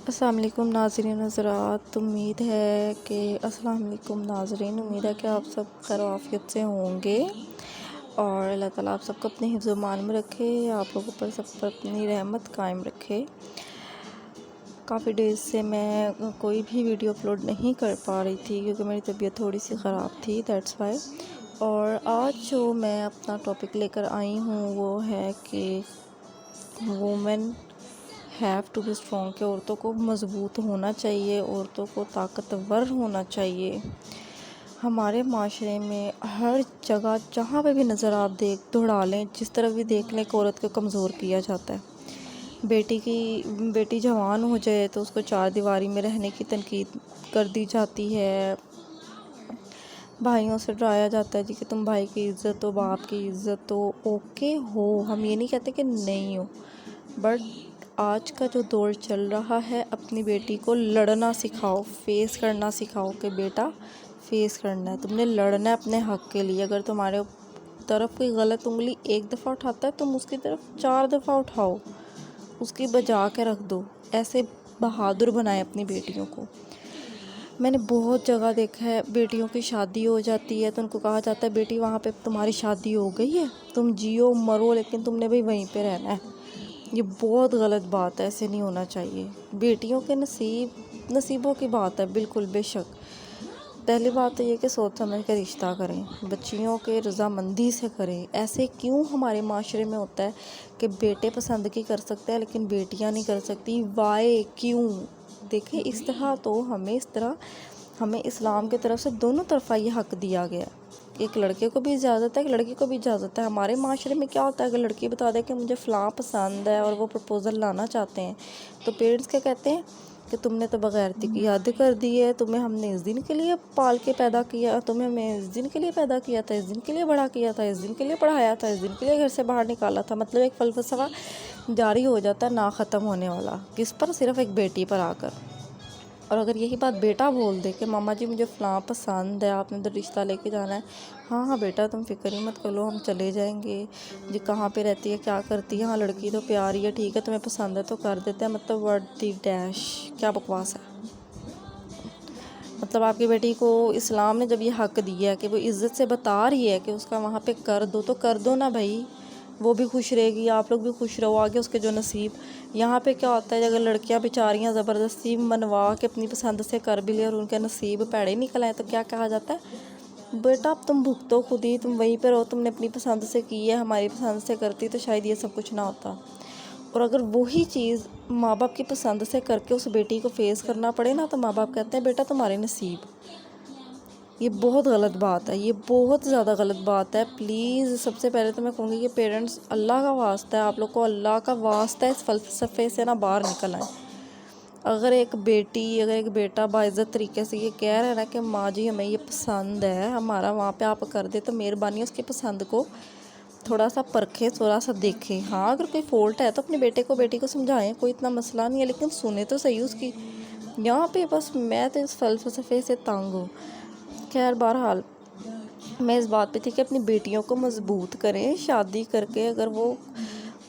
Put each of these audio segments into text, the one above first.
السلام علیکم ناظرین حضرات، امید ہے کہ آپ سب خیر و عافیت سے ہوں گے اور اللہ تعالیٰ آپ سب کو اپنے حفظ و امان میں رکھے، آپ لوگوں پر سب پر اپنی رحمت قائم رکھے۔ کافی ڈیز سے میں کوئی بھی ویڈیو اپلوڈ نہیں کر پا رہی تھی کیونکہ میری طبیعت تھوڑی سی خراب تھی، دیٹس وائی۔ اور آج جو میں اپنا ٹاپک لے کر آئی ہوں وہ ہے کہ women have to be strong, کہ عورتوں کو مضبوط ہونا چاہیے، عورتوں کو طاقتور ہونا چاہیے۔ ہمارے معاشرے میں ہر جگہ جہاں پہ بھی نظر آپ دوڑا لیں، جس طرف بھی دیکھ لیں کہ عورت کو کمزور کیا جاتا ہے۔ بیٹی جوان ہو جائے تو اس کو چار دیواری میں رہنے کی تنقید کر دی جاتی ہے، بھائیوں سے ڈرایا جاتا ہے کہ تم بھائی کی عزت ہو، باپ کی عزت ہو، اوکے ہو، ہم یہ نہیں کہتے کہ نہیں ہو، بٹ آج کا جو دور چل رہا ہے اپنی بیٹی کو لڑنا سکھاؤ، فیس کرنا سکھاؤ کہ بیٹا فیس کرنا ہے، تم نے لڑنا ہے اپنے حق کے لیے۔ اگر تمہارے طرف کوئی غلط انگلی ایک دفعہ اٹھاتا ہے تم اس کی طرف 4 دفعہ اٹھاؤ، اس کی بجا کے رکھ دو، ایسے بہادر بنائے اپنی بیٹیوں کو۔ میں نے بہت جگہ دیکھا ہے بیٹیوں کی شادی ہو جاتی ہے تو ان کو کہا جاتا ہے بیٹی وہاں پہ تمہاری شادی ہو گئی ہے، تم جیو مرو لیکن تم نے بھی وہیں پہ رہنا ہے۔ یہ بہت غلط بات ہے، ایسے نہیں ہونا چاہیے۔ بیٹیوں کے نصیبوں کی بات ہے، بالکل بے شک۔ پہلی بات تو یہ کہ سوچ سمجھ کے رشتہ کریں، بچیوں کے رضامندی سے کریں۔ ایسے کیوں ہمارے معاشرے میں ہوتا ہے کہ بیٹے پسند کی کر سکتے ہیں لیکن بیٹیاں نہیں کر سکتی؟ وائے کیوں؟ دیکھیں اس طرح ہمیں اسلام کی طرف سے دونوں طرفہ یہ حق دیا گیا ہے۔ ایک لڑکے کو بھی اجازت ہے، ایک لڑکی کو بھی اجازت ہے۔ ہمارے معاشرے میں کیا ہوتا ہے، اگر لڑکی بتا دے کہ مجھے فلاں پسند ہے اور وہ پرپوزل لانا چاہتے ہیں تو پیرنٹس کیا کہتے ہیں کہ تم نے تو بغیرتی کی حد کر دی ہے، تمہیں ہم نے اس دن کے لیے پال کے پیدا کیا، تمہیں ہمیں اس دن کے لیے پیدا کیا تھا، اس دن کے لیے بڑا کیا تھا، اس دن کے لیے پڑھایا تھا، اس دن کے لیے گھر سے باہر نکالا تھا۔ مطلب ایک فلسفہ جاری ہو جاتا ہے نا ختم ہونے والا، کس پر؟ صرف ایک بیٹی پر آ کر۔ اور اگر یہی بات بیٹا بول دے کہ ماما جی مجھے فلاں پسند ہے، آپ نے ادھر رشتہ لے کے جانا ہے، ہاں بیٹا تم فکر ہی مت کرو، ہم چلے جائیں گے، جی کہاں پہ رہتی ہے، کیا کرتی ہے، ہاں لڑکی تو پیاری ہے، ٹھیک ہے تمہیں پسند ہے تو کر دیتے ہیں، مطلب ورڈ دی ڈیش، کیا بکواس ہے۔ مطلب آپ کی بیٹی کو اسلام نے جب یہ حق دیا ہے کہ وہ عزت سے بتا رہی ہے کہ اس کا وہاں پہ کر دو تو کر دو نا بھائی، وہ بھی خوش رہے گی، آپ لوگ بھی خوش رہو، آگے اس کے جو نصیب۔ یہاں پہ کیا ہوتا ہے، اگر لڑکیاں بیچاریاں زبردستی منوا کے اپنی پسند سے کر بھی لیں اور ان کے نصیب پیڑے نکل آئے تو کیا کہا جاتا ہے، بیٹا اب تم بھگتو خود ہی، تم وہیں پہ رہو، تم نے اپنی پسند سے کی ہے، ہماری پسند سے کرتی تو شاید یہ سب کچھ نہ ہوتا۔ اور اگر وہی چیز ماں باپ کی پسند سے کر کے اس بیٹی کو فیس کرنا پڑے نا تو ماں باپ کہتے ہیں بیٹا تمہارے نصیب۔ یہ بہت غلط بات ہے، یہ بہت زیادہ غلط بات ہے۔ پلیز سب سے پہلے تو میں کہوں گی کہ پیرنٹس، اللہ کا واسطہ ہے آپ لوگ کو، اللہ کا واسطہ ہے اس فلسفے سے نہ باہر نکل آئیں۔ اگر ایک بیٹا باعزت طریقے سے یہ کہہ رہا ہے نا کہ ماں جی ہمیں یہ پسند ہے، ہمارا وہاں پہ آپ کر دے، تو مہربانی اس کی پسند کو تھوڑا سا پرکھیں، تھوڑا سا دیکھیں۔ ہاں اگر کوئی فالٹ ہے تو اپنے بیٹی کو سمجھائیں، کوئی اتنا مسئلہ نہیں ہے، لیکن سنیں تو صحیح اس کی۔ یہاں پہ بس میں تو اس فلسفے سے تنگ ہوں۔ خیر بہرحال میں اس بات پہ تھی کہ اپنی بیٹیوں کو مضبوط کریں، شادی کر کے اگر وہ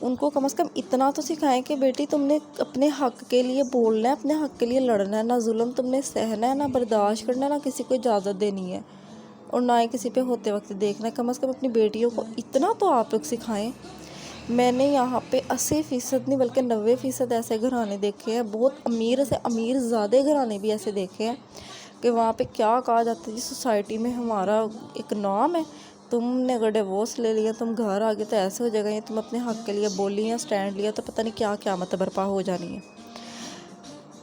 ان کو کم از کم اتنا تو سکھائیں کہ بیٹی تم نے اپنے حق کے لیے بولنا ہے، اپنے حق کے لیے لڑنا ہے، نہ ظلم تم نے سہنا ہے، نہ برداشت کرنا ہے، نہ کسی کو اجازت دینی ہے، اور نہ ہی کسی پہ ہوتے وقت دیکھنا ہے۔ کم از کم اپنی بیٹیوں کو اتنا تو آپ لوگ سکھائیں۔ میں نے یہاں پہ 80% نہیں بلکہ 90% ایسے گھرانے دیکھے ہیں، بہت امیر سے امیر زیادہ گھرانے بھی ایسے دیکھے ہیں کہ وہاں پہ کیا کہا جاتا ہے، جس سوسائٹی میں ہمارا ایک نام ہے، تم نے اگر ڈیورس لے لیا، تم گھر آ گئے تو ایسے ہو جائے گا، تم اپنے حق کے لیے بولی یا سٹینڈ لیا تو پتہ نہیں کیا قیامت برپا ہو جانی ہے۔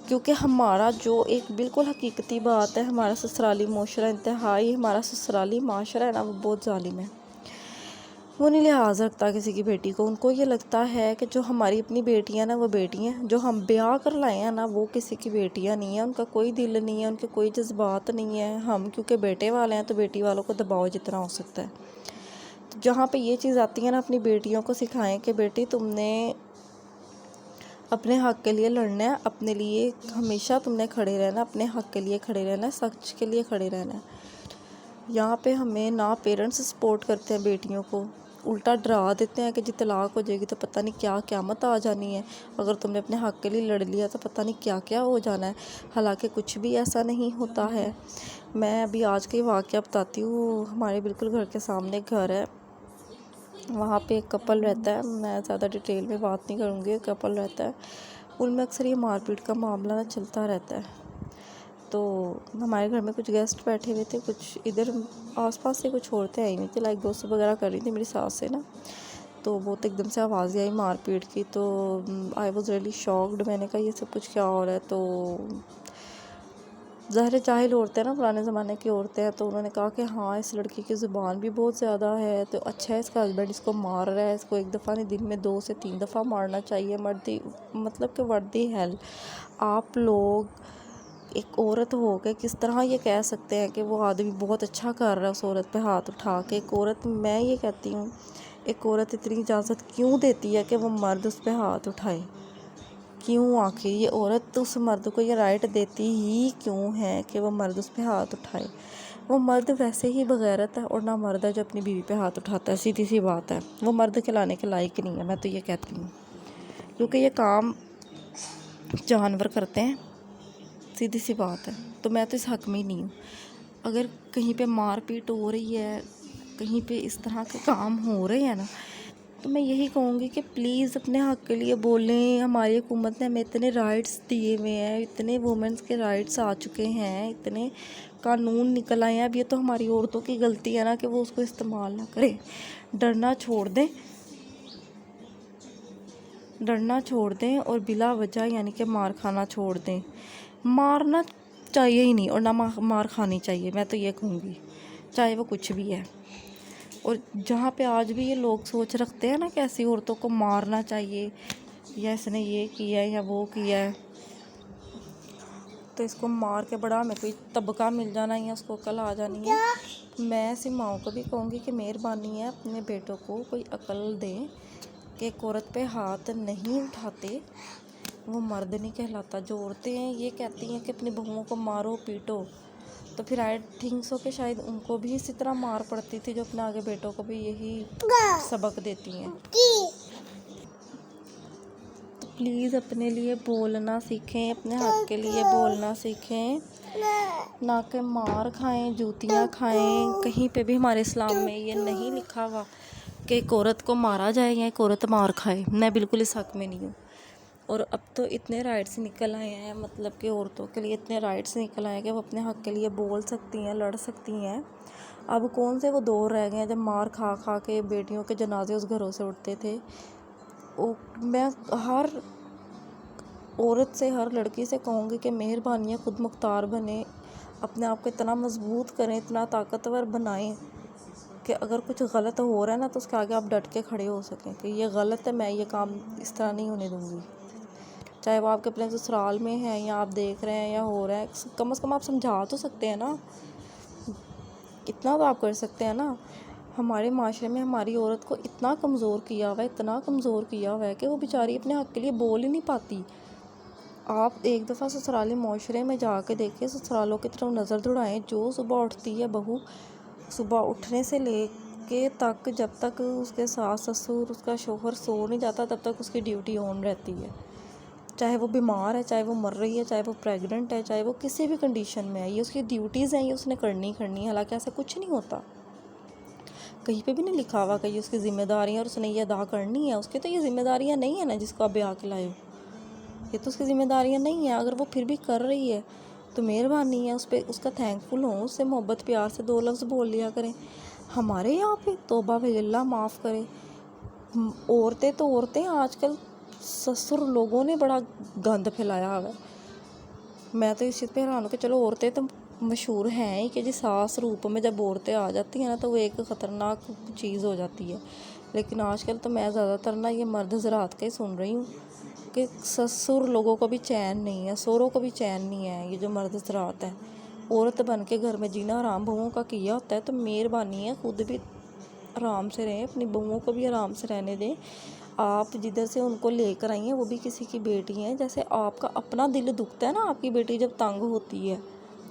کیونکہ ہمارا جو ایک بالکل حقیقتی بات ہے، ہمارا سسرالی معاشرہ انتہائی، ہمارا سسرالی معاشرہ ہے نا وہ بہت ظالم ہے، وہ نہیں لحاظ رکھتا کسی کی بیٹی کو۔ ان کو یہ لگتا ہے کہ جو ہماری اپنی بیٹیاں نا وہ بیٹی ہیں، جو ہم بیاہ کر لائے ہیں نا وہ کسی کی بیٹیاں نہیں ہیں، ان کا کوئی دل نہیں ہے، ان کے کوئی جذبات نہیں ہے۔ ہم کیونکہ بیٹے والے ہیں تو بیٹی والوں کو دباؤ جتنا ہو سکتا ہے۔ تو جہاں پہ یہ چیز آتی ہے نا اپنی بیٹیوں کو سکھائیں کہ بیٹی تم نے اپنے حق کے لیے لڑنا ہے، اپنے لیے ہمیشہ تم نے کھڑے رہنا، اپنے حق کے لیے کھڑے رہنا ہے، سچ کے لیے کھڑے رہنا ہے۔ یہاں پہ ہمیں نہ پیرنٹس سپورٹ کرتے ہیں بیٹیوں کو، الٹا ڈرا دیتے ہیں کہ جی طلاق ہو جائے گی تو پتہ نہیں کیا قیامت آ جانی ہے، اگر تم نے اپنے حق کے لیے لڑ لیا تو پتہ نہیں کیا کیا ہو جانا ہے، حالانکہ کچھ بھی ایسا نہیں ہوتا ہے۔ میں ابھی آج کا واقعہ بتاتی ہوں۔ ہمارے بالکل گھر کے سامنے گھر ہے، وہاں پہ ایک کپل رہتا ہے، میں زیادہ ڈیٹیل میں بات نہیں کروں گی، کپل رہتا ہے، ان میں اکثر یہ مار پیٹ کا معاملہ نہ چلتا رہتا ہے۔ تو ہمارے گھر میں کچھ گیسٹ بیٹھے ہوئے تھے، کچھ ادھر آس پاس سے کچھ عورتیں آئی ہوئی تھیں، لائک گوسپ وغیرہ کر رہی تھی میری ساس سے نا، تو بہت ایک دم سے آوازیں آئی مار پیٹ کی، تو آئی واز ریئلی شاکڈ۔ میں نے کہا یہ سب کچھ کیا ہو رہا ہے؟ تو ظاہر جاہل عورتیں نا، پرانے زمانے کی عورتیں ہیں، تو انہوں نے کہا کہ ہاں اس لڑکی کی زبان بھی بہت زیادہ ہے، تو اچھا ہے اس کا ہسبینڈ اس کو مار رہا ہے، اس کو ایک دفعہ نہیں دن میں 2 سے 3 دفعہ مارنا چاہیے، مردی مطلب کہ وردی ہیل۔ آپ لوگ ایک عورت ہو کے کس طرح یہ کہہ سکتے ہیں کہ وہ آدمی بہت اچھا کر رہا ہے اس عورت پہ ہاتھ اٹھا کے؟ ایک عورت، میں یہ کہتی ہوں، ایک عورت اتنی اجازت کیوں دیتی ہے کہ وہ مرد اس پہ ہاتھ اٹھائے؟ کیوں آخر یہ عورت اس مرد کو یہ رائٹ دیتی ہی کیوں ہے کہ وہ مرد اس پہ ہاتھ اٹھائے؟ وہ مرد ویسے ہی بغیرت ہے، اور نہ مرد ہے جو اپنی بیوی پہ ہاتھ اٹھاتا ہے، سیدھی سی بات ہے، وہ مرد کھلانے کے لائق نہیں ہے، میں تو یہ کہتی ہوں، کیونکہ یہ کام جانور کرتے ہیں، سیدھی سی بات ہے۔ تو میں تو اس حق میں ہی نہیں ہوں۔ اگر کہیں پہ مار پیٹ ہو رہی ہے، کہیں پہ اس طرح کے کام ہو رہے ہیں نا، تو میں یہی کہوں گی کہ پلیز اپنے حق کے لیے بولیں۔ ہماری حکومت نے ہمیں اتنے رائٹس دیے ہوئے ہیں، اتنے وومنس کے رائٹس آ چکے ہیں، اتنے قانون نکل آئے ہیں، اب یہ تو ہماری عورتوں کی غلطی ہے نا کہ وہ اس کو استعمال نہ کریں۔ ڈرنا چھوڑ دیں اور بلا وجہ یعنی کہ مار کھانا چھوڑ دیں۔ مارنا چاہیے ہی نہیں، اور نہ مار کھانی چاہیے، میں تو یہ کہوں گی، چاہے وہ کچھ بھی ہے۔ اور جہاں پہ آج بھی یہ لوگ سوچ رکھتے ہیں نا کہ ایسی عورتوں کو مارنا چاہیے، یا اس نے یہ کیا ہے یا وہ کیا ہے، تو اس کو مار کے بڑا ہمیں کوئی طبقہ مل جانا ہے یا اس کو عقل آ جانی ہے۔ میں ایسی ماؤں کو بھی کہوں گی کہ مہربانی ہے اپنے بیٹوں کو کوئی عقل دیں کہ ایک عورت پہ ہاتھ نہیں اٹھاتے، وہ مرد نہیں کہلاتا۔ جو عورتیں ہیں یہ کہتی ہیں کہ اپنی بہوؤں کو مارو پیٹو، تو پھر آئی تھنک سو کہ شاید ان کو بھی اسی طرح مار پڑتی تھی جو اپنے آگے بیٹوں کو بھی یہی سبق دیتی ہیں۔ تو پلیز اپنے لیے بولنا سیکھیں، اپنے حق کے لیے بولنا سیکھیں، نہ کہ مار کھائیں، جوتیاں کھائیں۔ کہیں پہ بھی ہمارے اسلام میں یہ نہیں لکھا ہوا کہ ایک عورت کو مارا جائے یا ایک عورت مار کھائے، میں بالکل اس حق میں نہیں ہوں۔ اور اب تو اتنے رائٹس نکل آئے ہیں، مطلب کہ عورتوں کے لیے اتنے رائٹس نکل آئے ہیں کہ وہ اپنے حق کے لیے بول سکتی ہیں، لڑ سکتی ہیں۔ اب کون سے وہ دور رہ گئے ہیں جب مار کھا کھا کے بیٹیوں کے جنازے اس گھروں سے اٹھتے تھے؟ میں ہر عورت سے، ہر لڑکی سے کہوں گی کہ مہربانی خود مختار بنیں، اپنے آپ کو اتنا مضبوط کریں، اتنا طاقتور بنائیں کہ اگر کچھ غلط ہو رہا ہے نا تو اس کے آگے آپ ڈٹ کے کھڑے ہو سکیں کہ یہ غلط ہے، میں یہ کام اس طرح نہیں ہونے دوں گی۔ چاہے وہ آپ کے اپنے سسرال میں ہیں یا آپ دیکھ رہے ہیں یا ہو رہا ہے، کم از کم آپ سمجھا تو سکتے ہیں نا، اتنا تو آپ کر سکتے ہیں نا۔ ہمارے معاشرے میں ہماری عورت کو اتنا کمزور کیا ہوا ہے، اتنا کمزور کیا ہوا ہے کہ وہ بیچاری اپنے حق کے لیے بول ہی نہیں پاتی۔ آپ ایک دفعہ سسرالی معاشرے میں جا کے دیکھیں، سسرالوں کی طرف نظر دوڑائیں، جو صبح اٹھتی ہے بہو، صبح اٹھنے سے لے کے تک جب تک اس کے ساس سسر، اس کا شوہر سو نہیں جاتا تب تک اس کی ڈیوٹی آن رہتی ہے، چاہے وہ بیمار ہے، چاہے وہ مر رہی ہے، چاہے وہ پریگننٹ ہے، چاہے وہ کسی بھی کنڈیشن میں ہے، یہ اس کی ڈیوٹیز ہیں، یہ اس نے کرنی ہے۔ حالانکہ ایسا کچھ نہیں ہوتا، کہیں پہ بھی نہیں لکھا ہوا کہ یہ اس کی ذمہ داری ہے اور اس نے یہ ادا کرنی ہے۔ اس کی تو یہ ذمہ داریاں نہیں ہیں نا جس کو آپ بیاہ کے لائے ہو، یہ تو اس کی ذمہ داریاں نہیں ہیں۔ اگر وہ پھر بھی کر رہی ہے تو مہربانی ہے اس پہ، اس کا تھینک فل ہوں، اس سے محبت پیار سے 2 لفظ بول لیا کریں۔ ہمارے یہاں پہ توبہ بھائی اللہ معاف کرے، عورتیں تو عورتیں، آج کل سسر لوگوں نے بڑا گند پھیلایا ہوا ہے۔ میں تو اس چیز پہ حیران ہوں کہ چلو عورتیں تو مشہور ہیں ہی کہ جی ساس روپ میں جب عورتیں آ جاتی ہیں نا تو وہ ایک خطرناک چیز ہو جاتی ہے، لیکن آج کل تو میں زیادہ تر نا یہ مرد حضرات کا ہی سن رہی ہوں کہ سسر لوگوں کو بھی چین نہیں ہے، سوروں کو بھی چین نہیں ہے۔ یہ جو مرد حضرات ہیں، عورت بن کے گھر میں جینا آرام بہوؤں کا کیا ہوتا ہے، تو مہربانی ہے خود بھی آرام سے رہیں، اپنی بہوؤں کو بھی آرام سے رہنے دیں۔ آپ جدھر سے ان کو لے کر آئی ہیں وہ بھی کسی کی بیٹی ہیں، جیسے آپ کا اپنا دل دکھتا ہے نا آپ کی بیٹی جب تنگ ہوتی ہے،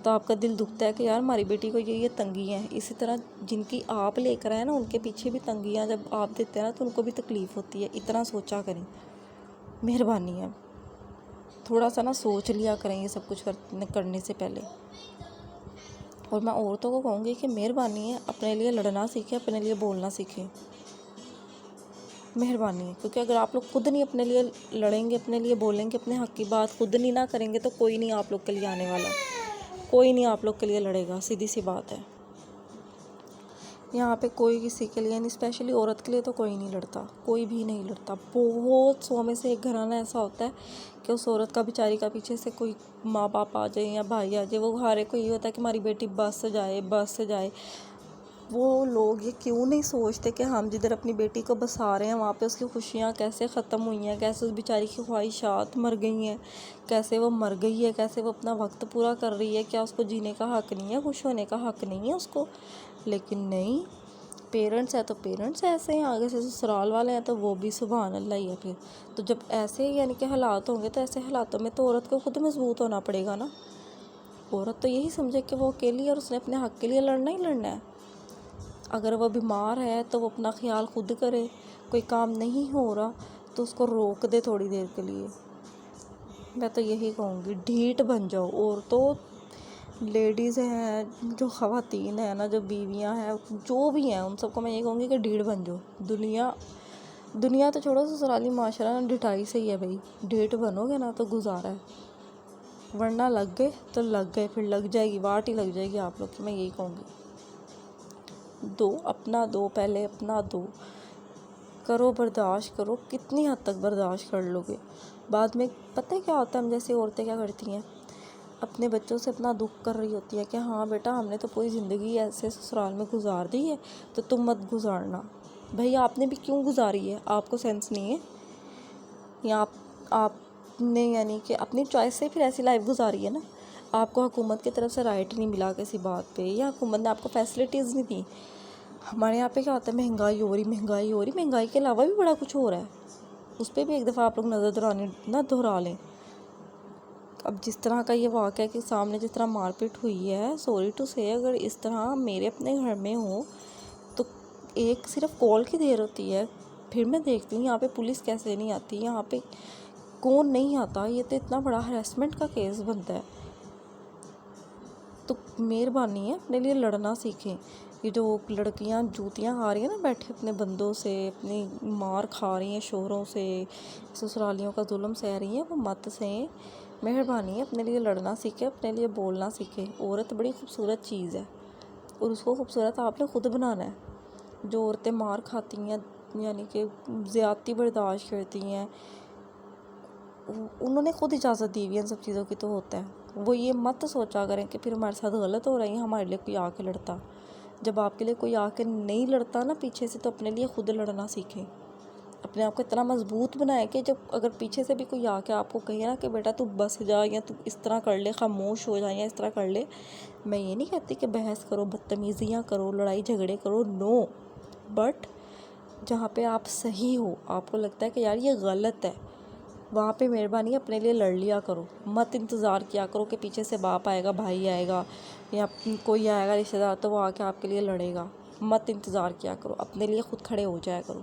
تو آپ کا دل دکھتا ہے کہ یار ہماری بیٹی کو یہ تنگیاں ہیں. اسی طرح جن کی آپ لے کر آئے نا ان کے پیچھے بھی تنگیاں جب آپ دیتے ہیں نا تو ان کو بھی تکلیف ہوتی ہے. اتنا سوچا کریں, مہربانی ہے تھوڑا سا نا سوچ لیا کریں یہ سب کچھ کرنے سے پہلے. اور میں عورتوں کو کہوں گی کہ مہربانی ہے اپنے لیے لڑنا سیکھیں, اپنے لیے بولنا سیکھیں, مہربانی ہے. کیونکہ اگر آپ لوگ خود نہیں اپنے لیے لڑیں گے, اپنے لیے بولیں گے, اپنے حق کی بات خود نہیں نہ کریں گے تو کوئی نہیں آپ لوگ کے لیے آنے والا, کوئی نہیں آپ لوگ کے لیے لڑے گا. سیدھی سی بات ہے. یہاں پہ کوئی کسی کے لیے نہیں, اسپیشلی عورت کے لیے تو کوئی نہیں لڑتا, کوئی بھی نہیں لڑتا. بہت 100 میں سے ایک گھرانہ ایسا ہوتا ہے کہ اس عورت کا بیچاری کا پیچھے سے کوئی ماں باپ آ جائے یا بھائی آ جائے, وہ ہر ایک کو یہ ہوتا ہے کہ ہماری بیٹی بس سے جائے, بس سے جائے. وہ لوگ یہ کیوں نہیں سوچتے کہ ہم جدھر اپنی بیٹی کو بسا رہے ہیں وہاں پہ اس کی خوشیاں کیسے ختم ہوئی ہیں, کیسے اس بیچاری کی خواہشات مر گئی ہیں, کیسے وہ مر گئی ہے, کیسے وہ اپنا وقت پورا کر رہی ہے. کیا اس کو جینے کا حق نہیں ہے, خوش ہونے کا حق نہیں ہے اس کو؟ لیکن نہیں, پیرنٹس ہیں تو پیرنٹس ایسے ہیں, آگے سے سسرال والے ہیں تو وہ بھی سبحان اللہ ہی ہے. پھر تو جب ایسے یعنی کہ حالات ہوں گے تو ایسے حالاتوں میں تو عورت کو خود مضبوط ہونا پڑے گا نا. عورت تو یہی سمجھے کہ وہ اکیلی اور اس نے اپنے حق کے لیے لڑنا ہی لڑنا ہے. اگر وہ بیمار ہے تو وہ اپنا خیال خود کرے, کوئی کام نہیں ہو رہا تو اس کو روک دے تھوڑی دیر کے لیے. میں تو یہی کہوں گی ڈھیٹ بن جاؤ. عورتوں, لیڈیز ہیں جو خواتین ہیں نا, جو بیویاں ہیں, جو بھی ہیں, ان سب کو میں یہ کہوں گی کہ ڈھیٹ بن جاؤ. دنیا تو چھوڑو, سسرالی معاشرہ نا ڈھٹائی سے ہی ہے بھائی. ڈھیٹ بنو گے نا تو گزارا ہے, ورنہ لگ گئے تو لگ گئے, پھر لگ جائے گی واٹ ہی لگ جائے گی آپ لوگ کی. میں یہی کہوں گی دو, اپنا دو, پہلے اپنا دو, کرو برداشت کرو. کتنی حد تک برداشت کر لو گے؟ بعد میں پتہ کیا ہوتا ہے, ہم جیسی عورتیں کیا کرتی ہیں, اپنے بچوں سے اپنا دکھ کر رہی ہوتی ہے کہ ہاں بیٹا ہم نے تو پوری زندگی ایسے سسرال میں گزار دی ہے تو تم مت گزارنا. بھائی آپ نے بھی کیوں گزاری ہے؟ آپ کو سینس نہیں ہے؟ یا آپ نے یعنی کہ اپنی چوائس سے پھر ایسی لائف گزاری ہے نا. آپ کو حکومت کی طرف سے رائٹ نہیں ملا کسی بات پہ, یا حکومت نے آپ کو فیسلٹیز نہیں دی. ہمارے یہاں پہ کیا ہوتا ہے, مہنگائی ہو رہی, مہنگائی ہو رہی, مہنگائی کے علاوہ بھی بڑا کچھ ہو رہا ہے. اس پہ بھی ایک دفعہ آپ لوگ نظر دہرا لیں. اب جس طرح کا یہ واقعہ کہ سامنے جس طرح مار پیٹ ہوئی ہے, سوری ٹو سے, اگر اس طرح میرے اپنے گھر میں ہو تو ایک صرف کال کی دیر ہوتی ہے, پھر میں دیکھتی ہوں یہاں پہ پولیس کیسے نہیں آتی, یہاں پہ کون نہیں آتا. یہ تو اتنا بڑا ہراسمنٹ کا کیس بنتا ہے. تو مہربانی ہے اپنے لیے لڑنا سیکھیں. یہ جو لڑکیاں جوتیاں کھا رہی ہیں نا بیٹھے اپنے بندوں سے, اپنی مار کھا رہی ہیں شوہروں سے, سسرالیوں کا ظلم سہ رہی ہیں, وہ مت سہیں. مہربانی ہے اپنے لیے لڑنا سیکھیں, اپنے لیے بولنا سیکھیں. عورت بڑی خوبصورت چیز ہے اور اس کو خوبصورت آپ نے خود بنانا ہے. جو عورتیں مار کھاتی ہیں, یعنی کہ زیادتی برداشت کرتی ہیں, انہوں نے خود اجازت دی ہوئی ہے ان سب چیزوں کی تو ہوتا ہے. وہ یہ مت سوچا کریں کہ پھر ہمارے ساتھ غلط ہو رہی ہے, ہمارے لیے کوئی آ کے لڑتا. جب آپ کے لیے کوئی آ کے نہیں لڑتا نا پیچھے سے, تو اپنے لیے خود لڑنا سیکھیں. اپنے آپ کو اتنا مضبوط بنائیں کہ جب اگر پیچھے سے بھی کوئی آ کے آپ کو کہے نا کہ بیٹا تو بس جا, یا تو اس طرح کر لے, خاموش ہو جائے, یا اس طرح کر لے. میں یہ نہیں کہتی کہ بحث کرو, بدتمیزیاں کرو, لڑائی جھگڑے کرو, نو. بٹ جہاں پہ آپ صحیح ہو, آپ کو لگتا ہے کہ یار یہ غلط ہے, وہاں پہ مہربانی اپنے لیے لڑ لیا کرو. مت انتظار کیا کرو کہ پیچھے سے باپ آئے گا, بھائی آئے گا, یا کوئی آئے گا رشتہ دار تو وہ آ کے آپ کے لیے لڑے گا. مت انتظار کیا کرو, اپنے لیے خود کھڑے ہو جایا کرو.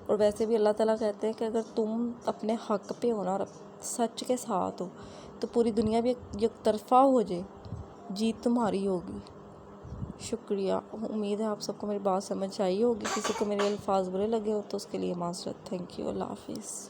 اور ویسے بھی اللہ تعالیٰ کہتے ہیں کہ اگر تم اپنے حق پہ ہو نا اور سچ کے ساتھ ہو تو پوری دنیا بھی یک طرفہ ہو جائے, جیت تمہاری ہوگی. شکریہ. امید ہے آپ سب کو میری بات سمجھ آئی ہوگی. کسی کو میرے الفاظ برے لگے ہو تو اس کے لیے معذرت. Thank you. اللہ حافظ.